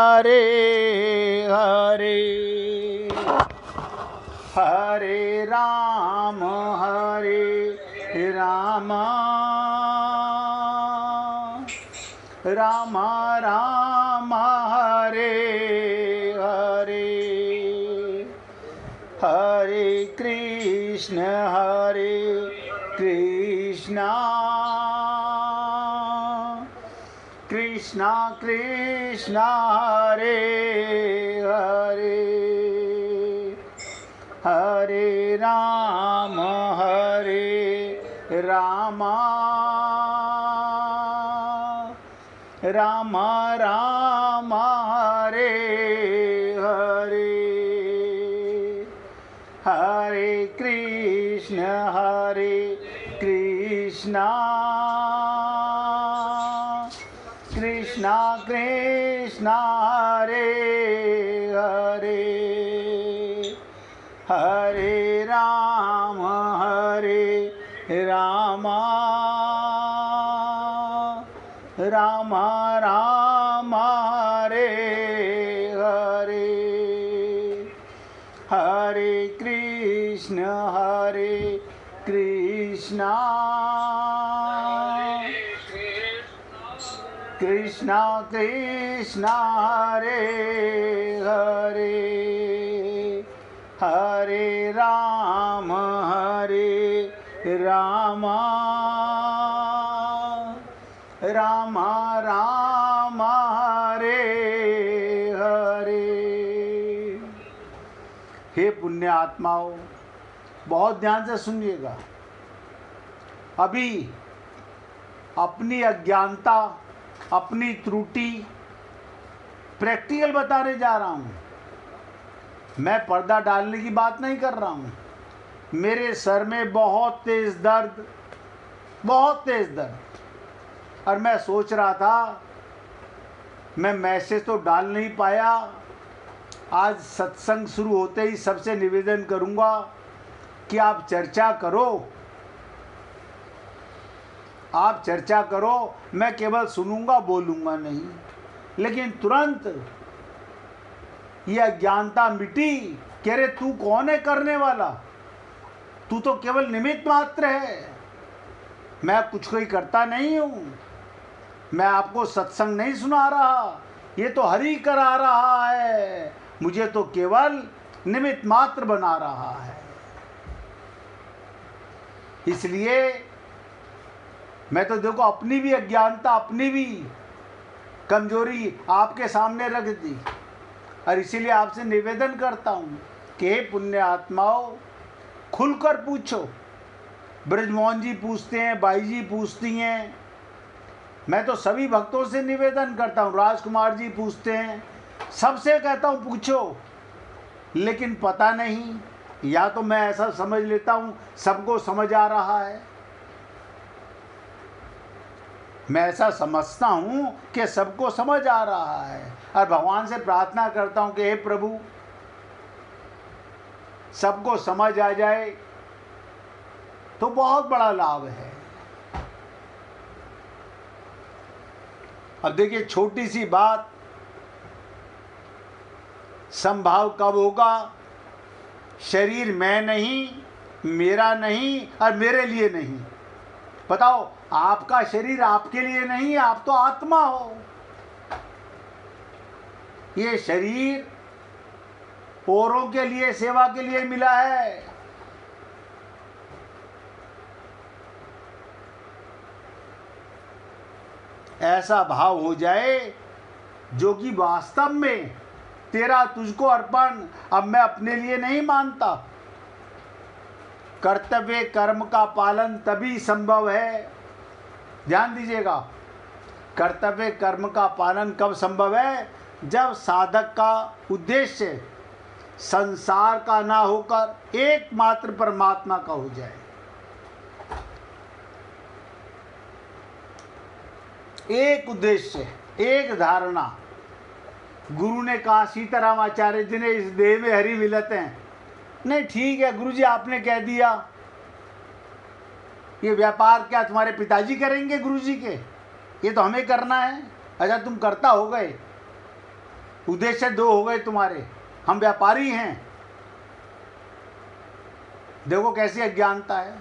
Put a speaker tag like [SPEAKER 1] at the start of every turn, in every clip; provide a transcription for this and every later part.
[SPEAKER 1] हरे हरे हरे राम राम राम हरे हरे हरे कृष्ण कृष्ण कृष्ण हरे हरे हरे राम राम राम हरे हरे हरे कृष्ण कृष्ण कृष्ण हरे हरे हरे राम राम राम हरे हरे हरे कृष्ण कृष्ण कृष्ण हरे हरे हरे राम राम राम हरे हरे। हे पुण्य आत्माओं, बहुत ध्यान से सुनिएगा। अभी अपनी अज्ञानता, अपनी त्रुटि प्रैक्टिकल बताने जा रहा हूँ। मैं पर्दा डालने की बात नहीं कर रहा हूँ। मेरे सर में बहुत तेज दर्द, और मैं सोच रहा था मैं मैसेज तो डाल नहीं पाया। आज सत्संग शुरू होते ही सबसे निवेदन करूँगा कि आप चर्चा करो, मैं केवल सुनूंगा, बोलूँगा नहीं। लेकिन तुरंत यह अज्ञानता मिटी कि अरे तू कौन है करने वाला, तू तो केवल निमित्त मात्र है। मैं कुछ कोई करता नहीं हूँ, मैं आपको सत्संग नहीं सुना रहा, ये तो हरि करा रहा है, मुझे तो केवल निमित्त मात्र बना रहा है। इसलिए मैं तो देखो अपनी भी अज्ञानता, अपनी भी कमजोरी आपके सामने रख दी, और इसीलिए आपसे निवेदन करता हूँ कि हे पुण्य आत्माओं, खुलकर पूछो। ब्रजमोहन जी पूछते हैं, बाई जी पूछती हैं, मैं तो सभी भक्तों से निवेदन करता हूँ, राजकुमार जी पूछते हैं, सबसे कहता हूँ पूछो। लेकिन पता नहीं, या तो मैं ऐसा समझ लेता हूँ सबको समझ आ रहा है, मैं ऐसा समझता हूँ कि सबको समझ आ रहा है, और भगवान से प्रार्थना करता हूँ कि हे प्रभु, सबको समझ आ जाए तो बहुत बड़ा लाभ है। अब देखिए, छोटी सी बात, संभाव कब होगा? शरीर मैं नहीं, मेरा नहीं, और मेरे लिए नहीं। बताओ, आपका शरीर आपके लिए नहीं, आप तो आत्मा हो। ये शरीर औरों के लिए, सेवा के लिए मिला है। ऐसा भाव हो जाए जो कि वास्तव में तेरा तुझको अर्पण, अब मैं अपने लिए नहीं मानता। कर्तव्य कर्म का पालन तभी संभव है, ध्यान दीजिएगा, कर्तव्य कर्म का पालन कब संभव है? जब साधक का उद्देश्य संसार का ना होकर एकमात्र परमात्मा का हो जाए। एक उद्देश्य, एक धारणा। गुरु ने कहा, सीताराम आचार्य जी ने, इस देह में हरि मिलत हैं। नहीं, ठीक है गुरु जी, आपने कह दिया, ये व्यापार क्या तुम्हारे पिताजी करेंगे गुरु जी के? ये तो हमें करना है। अच्छा, तुम करता हो गए, उद्देश्य दो हो गए तुम्हारे, हम व्यापारी हैं। देखो कैसी अज्ञानता है।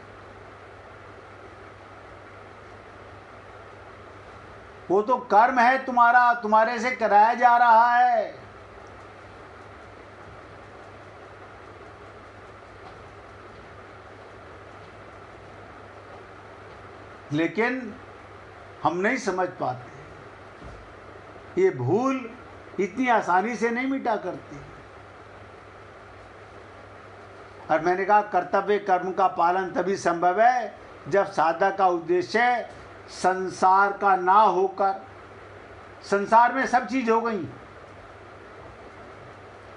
[SPEAKER 1] वो तो कर्म है तुम्हारा, तुम्हारे से कराया जा रहा है। लेकिन हम नहीं समझ पाते। ये भूल इतनी आसानी से नहीं मिटा करती। और मैंने कहा कर्तव्य कर्म का पालन तभी संभव है जब साधक का उद्देश्य संसार का ना होकर, संसार में सब चीज हो गई,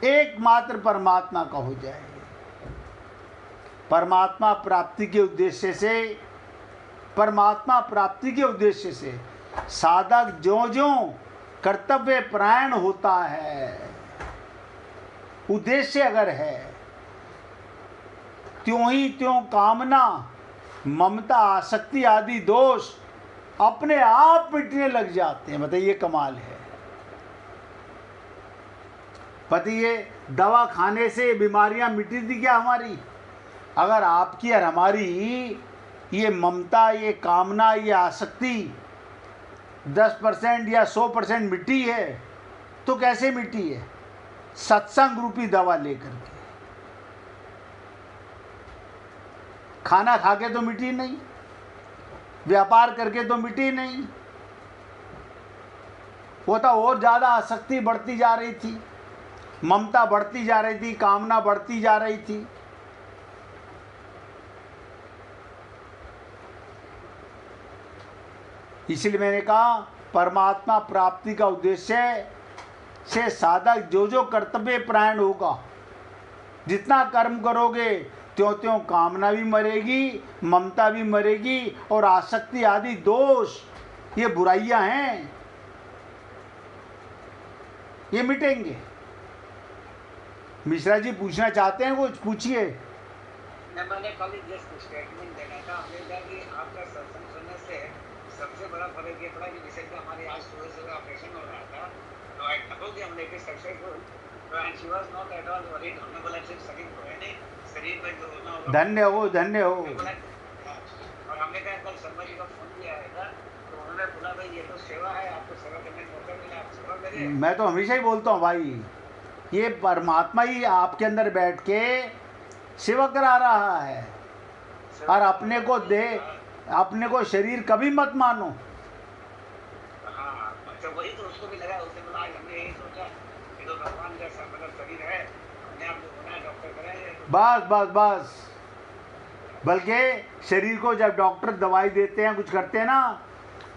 [SPEAKER 1] एकमात्र परमात्मा का हो जाए। परमात्मा प्राप्ति के उद्देश्य से, परमात्मा प्राप्ति के उद्देश्य से साधक ज्यों-ज्यों कर्तव्य परायण होता है, उद्देश्य अगर है, त्यों ही त्यों कामना, ममता, आसक्ति आदि दोष अपने आप मिटने लग जाते हैं। बताइए कमाल है। बताइए दवा खाने से बीमारियां मिटी थी क्या हमारी? अगर आपकी और हमारी ये ममता, ये कामना, ये आसक्ति 10% या 100% मिटी है तो कैसे मिटी है? सत्संग रूपी दवा लेकर के। खाना खा के तो मिटी नहीं, व्यापार करके तो मिटी नहीं, वो तो और ज़्यादा आसक्ति बढ़ती जा रही थी, ममता बढ़ती जा रही थी, कामना बढ़ती जा रही थी। इसलिए मैंने कहा परमात्मा प्राप्ति का उद्देश्य से साधक जो जो कर्तव्य परायण होगा, जितना कर्म करोगे त्यों त्यों कामना भी मरेगी, ममता भी मरेगी, और आसक्ति आदि दोष, ये बुराइयां हैं, ये मिटेंगे। मिश्रा जी पूछना चाहते हैं कुछ? पूछिए।
[SPEAKER 2] मैंने खाली जस्ट स्टेटमेंट देना था। हमें कहा कि आपका सत्संग सुनने से सबसे बड़ा फर्क ये पड़ा कि जैसे कि हमारे आज सुबह ऑपरेशन हो रहा था, तो आई टोल्ड यू हमने successful, and she was not at all worried. हमने बोला सिर्फ शरीर को है नहीं, शरीर में जो होना होगा।
[SPEAKER 1] धन्य हो, धन्य हो।
[SPEAKER 2] और हमने कहा कल शर्मा जी का फोन भी आएगा, तो उन्होंने बोला भाई ये तो सेवा है, आपको सेवा करने का मौका मिला, आप सेवा करिए।
[SPEAKER 1] मैं तो हमेशा ही बोलता हूँ भाई, ये परमात्मा ही आपके अंदर बैठ के सेवा करा रहा है, और अपने को दे, अपने को शरीर कभी मत मानो।
[SPEAKER 2] हाँ, अच्छा वही तो उसको भी लगा। उसने बोला आज हमने यही सोचा कि तो भगवान जैसा मतलब शरीर है, हमने आप जो होना है डॉक्टर कराएंगे।
[SPEAKER 1] बस बस बस। बल्कि शरीर को जब डॉक्टर दवाई देते हैं, कुछ करते हैं ना,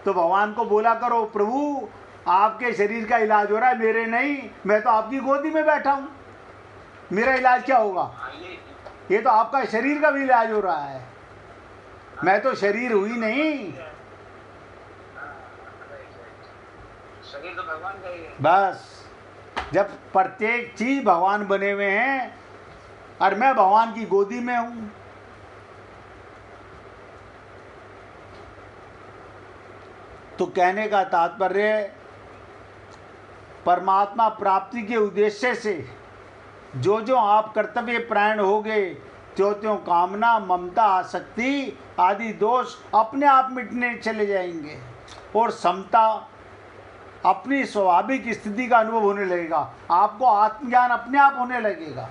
[SPEAKER 1] तो भगवान को बोला करो, प्रभु आपके शरीर का इलाज हो रहा है, मेरे नहीं, मैं तो आपकी गोदी में बैठा हूँ, मेरा इलाज क्या होगा? ये तो आपका शरीर का भी इलाज हो रहा है, मैं तो शरीर हुई नहीं।
[SPEAKER 2] शरीर तो भगवान का ही है।
[SPEAKER 1] बस जब प्रत्येक चीज भगवान बने हुए हैं और मैं भगवान की गोदी में हूं, तो कहने का तात्पर्य परमात्मा प्राप्ति के उद्देश्य से जो जो आप कर्तव्य परायण होगे, त्यों त्यों कामना, ममता, आसक्ति आदि दोष अपने आप मिटने चले जाएंगे, और समता, अपनी स्वाभाविक स्थिति का अनुभव होने लगेगा। आपको आत्मज्ञान अपने आप होने लगेगा।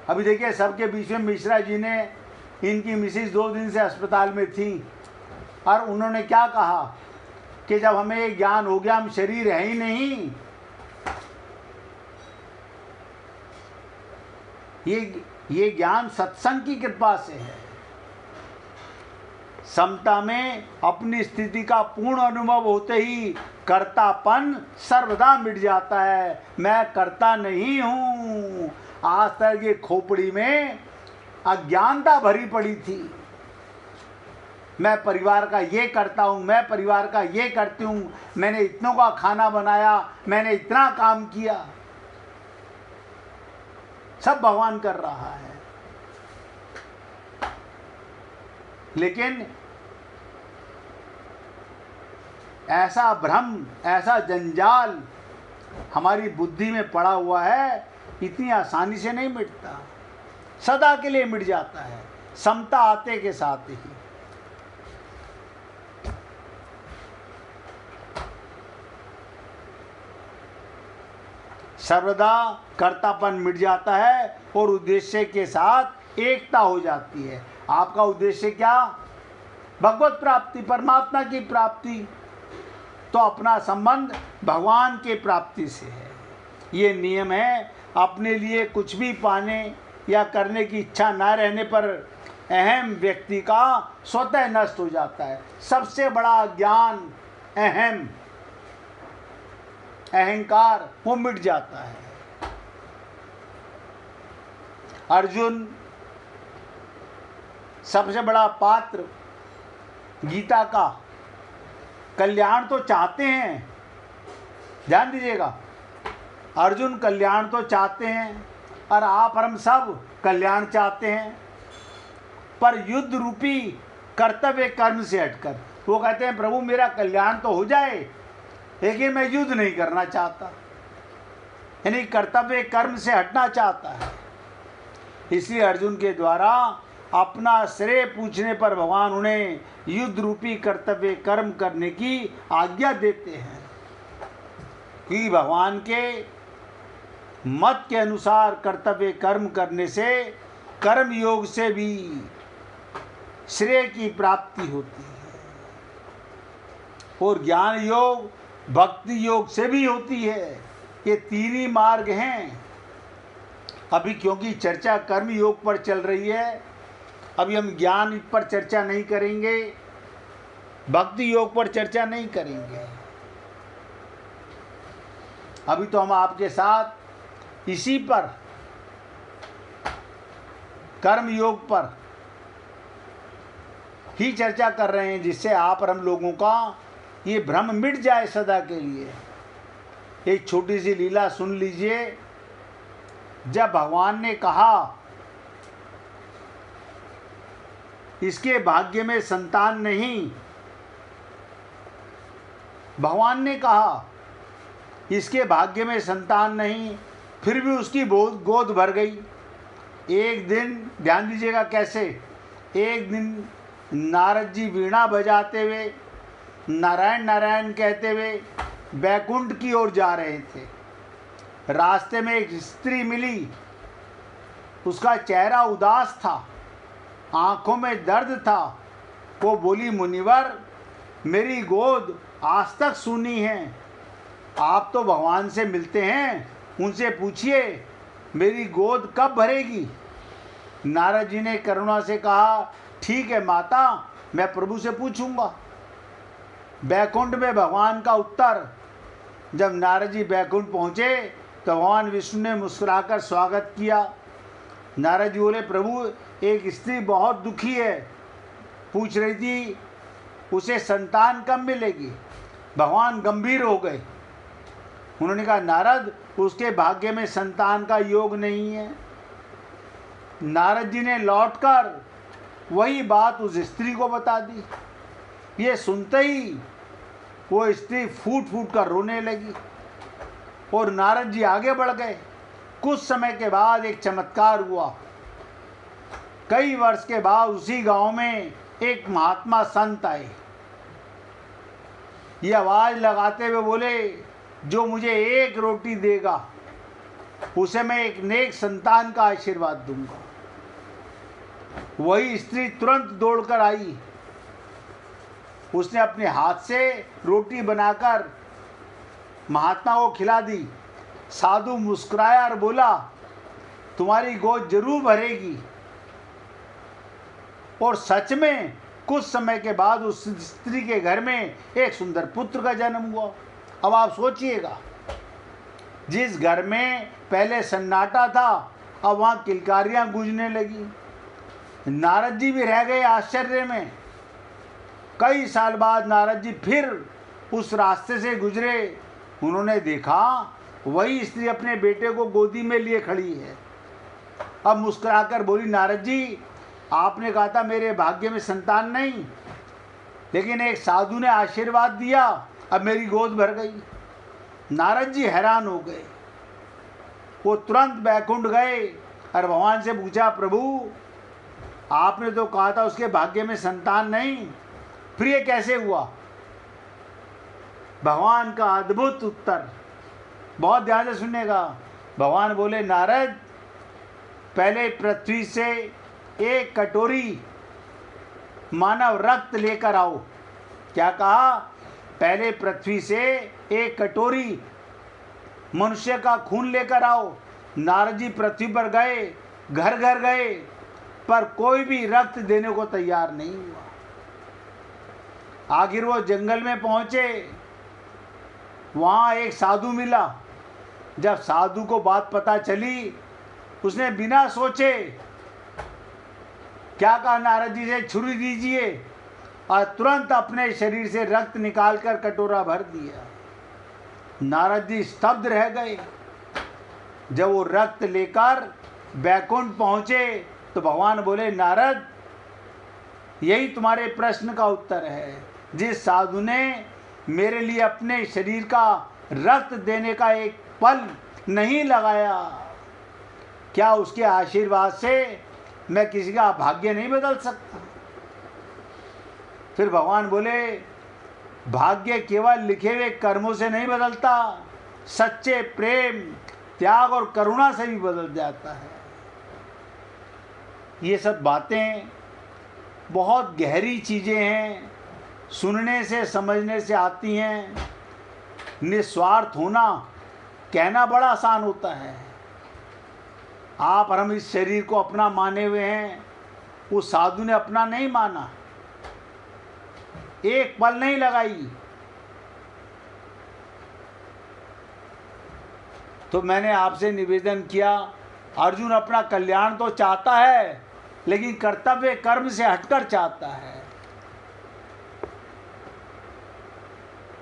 [SPEAKER 1] अभी देखिए सबके बीच में मिश्रा जी ने, इनकी मिसिस 2 दिन से अस्पताल में थी, और उन्होंने क्या कहा कि जब हमें ये ज्ञान हो गया हम शरीर है ही नहीं, ये ज्ञान सत्संग की कृपा से है। समता में अपनी स्थिति का पूर्ण अनुभव होते ही कर्तापन सर्वदा मिट जाता है। मैं कर्ता नहीं हूँ। आज तक ये खोपड़ी में अज्ञानता भरी पड़ी थी, मैं परिवार का ये करता हूँ, मैं परिवार का ये करती हूँ, मैंने इतनों का खाना बनाया, मैंने इतना काम किया, सब भगवान कर रहा है। लेकिन ऐसा भ्रम, ऐसा जंजाल हमारी बुद्धि में पड़ा हुआ है, इतनी आसानी से नहीं मिटता, सदा के लिए मिट जाता है, समता आते के साथ ही। सर्वदा कर्तापन मिट जाता है और उद्देश्य के साथ एकता हो जाती है। आपका उद्देश्य क्या? भगवत प्राप्ति, परमात्मा की प्राप्ति, तो अपना संबंध भगवान के प्राप्ति से है। ये नियम है, अपने लिए कुछ भी पाने या करने की इच्छा न रहने पर अहम व्यक्ति का स्वतः नष्ट हो जाता है। सबसे बड़ा ज्ञान अहम, अहंकार, वो मिट जाता है। अर्जुन सबसे बड़ा पात्र गीता का, कल्याण तो चाहते हैं, ध्यान दीजिएगा, अर्जुन कल्याण तो चाहते हैं और आप हम सब कल्याण चाहते हैं, पर युद्ध रूपी कर्तव्य कर्म से हटकर। वो कहते हैं प्रभु मेरा कल्याण तो हो जाए, लेकिन मैं युद्ध नहीं करना चाहता, यानी कर्तव्य कर्म से हटना चाहता है। इसलिए अर्जुन के द्वारा अपना श्रेय पूछने पर भगवान उन्हें युद्ध रूपी कर्तव्य कर्म करने की आज्ञा देते हैं कि भगवान के मत के अनुसार कर्तव्य कर्म करने से कर्म योग से भी श्रेय की प्राप्ति होती है और ज्ञान योग भक्ति योग से भी होती है। ये तीन ही मार्ग हैं। अभी क्योंकि चर्चा कर्म योग पर चल रही है, अभी हम ज्ञान पर चर्चा नहीं करेंगे, भक्ति योग पर चर्चा नहीं करेंगे। अभी तो हम आपके साथ इसी पर, कर्म योग पर ही चर्चा कर रहे हैं, जिससे आप और हम लोगों का ये भ्रम मिट जाए सदा के लिए। एक छोटी सी लीला सुन लीजिए। जब भगवान ने कहा इसके भाग्य में संतान नहीं, भगवान ने कहा इसके भाग्य में संतान नहीं, फिर भी उसकी गोद भर गई। एक दिन, ध्यान दीजिएगा कैसे, एक दिन नारद जी वीणा बजाते हुए, नारायण नारायण कहते हुए बैकुंठ की ओर जा रहे थे। रास्ते में एक स्त्री मिली, उसका चेहरा उदास था, आंखों में दर्द था। वो बोली मुनिवर मेरी गोद आज तक सूनी है, आप तो भगवान से मिलते हैं, उनसे पूछिए मेरी गोद कब भरेगी। नारद जी ने करुणा से कहा ठीक है माता, मैं प्रभु से पूछूंगा। बैकुंठ में भगवान का उत्तर। जब नारद जी बैकुंठ पहुँचे तो भगवान विष्णु ने मुस्कुराकर स्वागत किया। नारद जी बोले प्रभु एक स्त्री बहुत दुखी है, पूछ रही थी उसे संतान कब मिलेगी। भगवान गंभीर हो गए। उन्होंने कहा नारद उसके भाग्य में संतान का योग नहीं है। नारद जी ने लौटकर वही बात उस स्त्री को बता दी। ये सुनते ही वो स्त्री फूट फूट कर रोने लगी और नारद जी आगे बढ़ गए। कुछ समय के बाद एक चमत्कार हुआ। कई वर्ष के बाद उसी गांव में एक महात्मा संत आए। ये आवाज लगाते हुए बोले जो मुझे एक रोटी देगा उसे मैं एक नेक संतान का आशीर्वाद दूंगा। वही स्त्री तुरंत दौड़कर आई। उसने अपने हाथ से रोटी बनाकर महात्मा को खिला दी। साधु मुस्कुराया और बोला तुम्हारी गोद जरूर भरेगी। और सच में कुछ समय के बाद उस स्त्री के घर में एक सुंदर पुत्र का जन्म हुआ। अब आप सोचिएगा, जिस घर में पहले सन्नाटा था अब वहाँ किलकारियाँ गूंजने लगी। नारद जी भी रह गए आश्चर्य में। कई साल बाद नारद जी फिर उस रास्ते से गुजरे। उन्होंने देखा वही स्त्री अपने बेटे को गोदी में लिए खड़ी है। अब मुस्कुराकर बोली नारद जी आपने कहा था मेरे भाग्य में संतान नहीं, लेकिन एक साधु ने आशीर्वाद दिया, अब मेरी गोद भर गई। नारद जी हैरान हो गए। वो तुरंत बैकुंठ गए और भगवान से पूछा, प्रभु आपने तो कहा था उसके भाग्य में संतान नहीं, फिर ये कैसे हुआ? भगवान का अद्भुत उत्तर, बहुत ध्यान से सुनिएगा। भगवान बोले, नारद पहले पृथ्वी से एक कटोरी मानव रक्त लेकर आओ। क्या कहा? पहले पृथ्वी से एक कटोरी मनुष्य का खून लेकर आओ। नारद जी पृथ्वी पर गए, घर घर गए, पर कोई भी रक्त देने को तैयार नहीं हुआ। आखिर वो जंगल में पहुंचे, वहां एक साधु मिला। जब साधु को बात पता चली, उसने बिना सोचे क्या कहा, नारद जी से छुरी दीजिए, और तुरंत अपने शरीर से रक्त निकालकर कटोरा भर दिया। नारद जी स्तब्ध रह गए। जब वो रक्त लेकर बैकुंठ पहुंचे तो भगवान बोले, नारद यही तुम्हारे प्रश्न का उत्तर है। जिस साधु ने मेरे लिए अपने शरीर का रक्त देने का एक पल नहीं लगाया, क्या उसके आशीर्वाद से मैं किसी का भाग्य नहीं बदल सकता? फिर भगवान बोले, भाग्य केवल लिखे हुए कर्मों से नहीं बदलता, सच्चे प्रेम, त्याग और करुणा से भी बदल जाता है। ये सब बातें बहुत गहरी चीज़ें हैं, सुनने से समझने से आती हैं। निस्वार्थ होना कहना बड़ा आसान होता है। आप और हम इस शरीर को अपना माने हुए हैं, उस साधु ने अपना नहीं माना, एक पल नहीं लगाई। तो मैंने आपसे निवेदन किया, अर्जुन अपना कल्याण तो चाहता है, लेकिन कर्तव्य कर्म से हटकर चाहता है।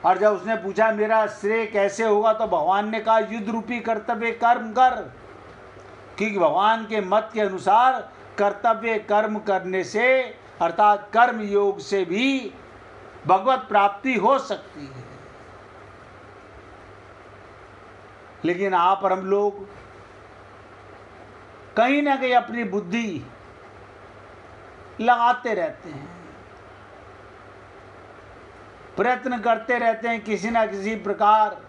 [SPEAKER 1] और जब उसने पूछा मेरा श्रेय कैसे होगा, तो भगवान ने कहा, युद्ध रूपी कर्तव्य कर्म कर। क्योंकि भगवान के मत के अनुसार कर्तव्य कर्म करने से, अर्थात कर्म योग से भी भगवत प्राप्ति हो सकती है। लेकिन आप और हम लोग कहीं ना कहीं अपनी बुद्धि लगाते रहते हैं, प्रयत्न करते रहते हैं किसी ना किसी प्रकार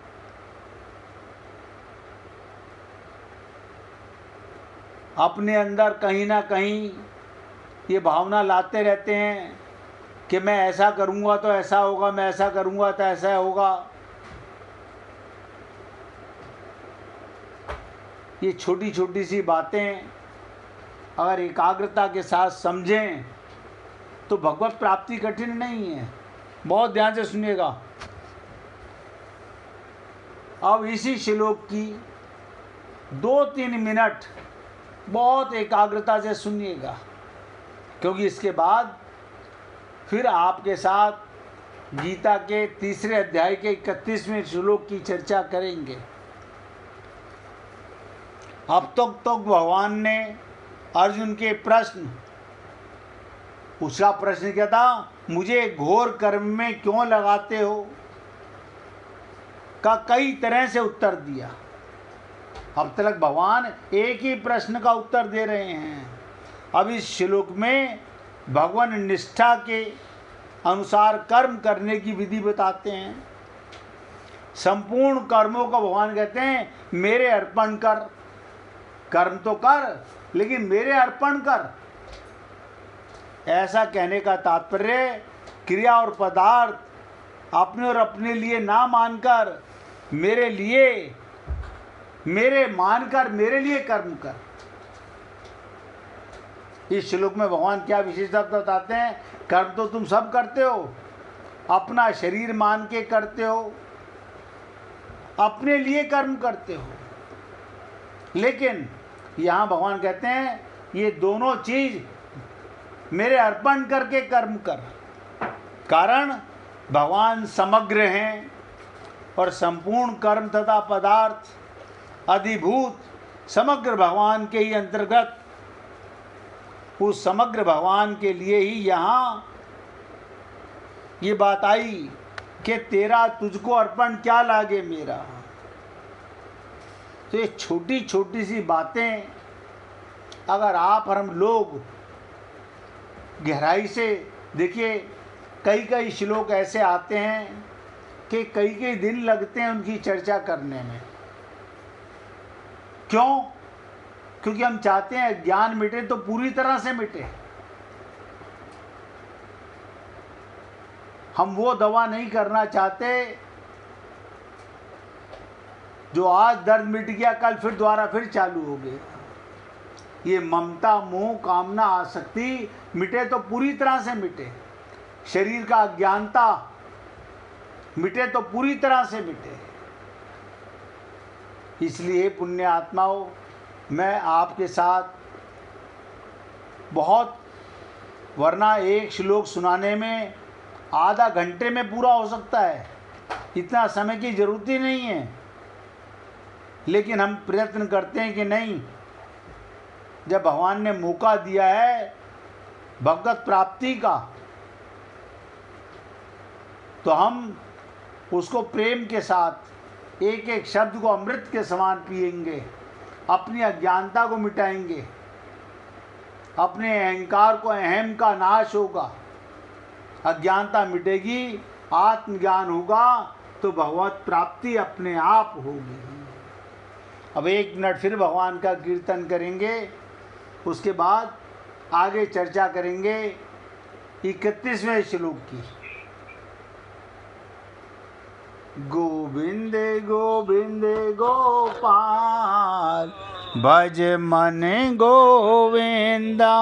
[SPEAKER 1] अपने अंदर कहीं ना कहीं ये भावना लाते रहते हैं कि मैं ऐसा करूँगा तो ऐसा होगा, मैं ऐसा करूँगा तो ऐसा होगा। ये छोटी छोटी सी बातें अगर एकाग्रता के साथ समझें तो भगवत प्राप्ति कठिन नहीं है। बहुत ध्यान से सुनिएगा। अब इसी श्लोक की 2-3 मिनट बहुत एकाग्रता से सुनिएगा, क्योंकि इसके बाद फिर आपके साथ गीता के 3 अध्याय के 31वें श्लोक की चर्चा करेंगे। अब तक तो भगवान ने अर्जुन के प्रश्न, उसका प्रश्न क्या था, मुझे घोर कर्म में क्यों लगाते हो, का कई तरह से उत्तर दिया। अब तक भगवान एक ही प्रश्न का उत्तर दे रहे हैं। अब इस श्लोक में भगवान निष्ठा के अनुसार कर्म करने की विधि बताते हैं। संपूर्ण कर्मों को भगवान कहते हैं मेरे अर्पण कर। कर्म तो कर, लेकिन मेरे अर्पण कर। ऐसा कहने का तात्पर्य क्रिया और पदार्थ अपने और अपने लिए ना मानकर मेरे लिए, मेरे मानकर मेरे लिए कर्म कर। इस श्लोक में भगवान क्या विशेषता बताते हैं, कर्म तो तुम सब करते हो, अपना शरीर मान के करते हो, अपने लिए कर्म करते हो, लेकिन यहाँ भगवान कहते हैं ये दोनों चीज मेरे अर्पण करके कर्म कर। कारण भगवान समग्र हैं और संपूर्ण कर्म तथा पदार्थ अधिभूत समग्र भगवान के ही अंतर्गत, उस समग्र भगवान के लिए ही यहाँ ये बात आई कि तेरा तुझको अर्पण क्या लागे मेरा। तो ये छोटी छोटी सी बातें अगर आप और हम लोग गहराई से देखिए, कई कई श्लोक ऐसे आते हैं कि कई कई दिन लगते हैं उनकी चर्चा करने में। क्यों? क्योंकि हम चाहते हैं ज्ञान मिटे तो पूरी तरह से मिटे। हम वो दवा नहीं करना चाहते जो आज दर्द मिट गया कल फिर दोबारा फिर चालू हो गया। ये ममता, मोह, कामना, आसक्ति मिटे तो पूरी तरह से मिटे। शरीर का अज्ञानता मिटे तो पूरी तरह से मिटे। इसलिए पुण्य आत्माओं, मैं आपके साथ बहुत, वरना एक श्लोक सुनाने में आधा घंटे में पूरा हो सकता है, इतना समय की जरूरत ही नहीं है। लेकिन हम प्रयत्न करते हैं कि नहीं, जब भगवान ने मौका दिया है भगवत प्राप्ति का, तो हम उसको प्रेम के साथ एक एक शब्द को अमृत के समान पिएंगे, अपनी अज्ञानता को मिटाएंगे, अपने अहंकार को, अहम का नाश होगा, अज्ञानता मिटेगी, आत्मज्ञान होगा तो भगवत प्राप्ति अपने आप होगी। अब 1 मिनट फिर भगवान का कीर्तन करेंगे, उसके बाद आगे चर्चा करेंगे 31वें श्लोक की। गोविंद गोविंद गोपाल भज मन गोविंदा।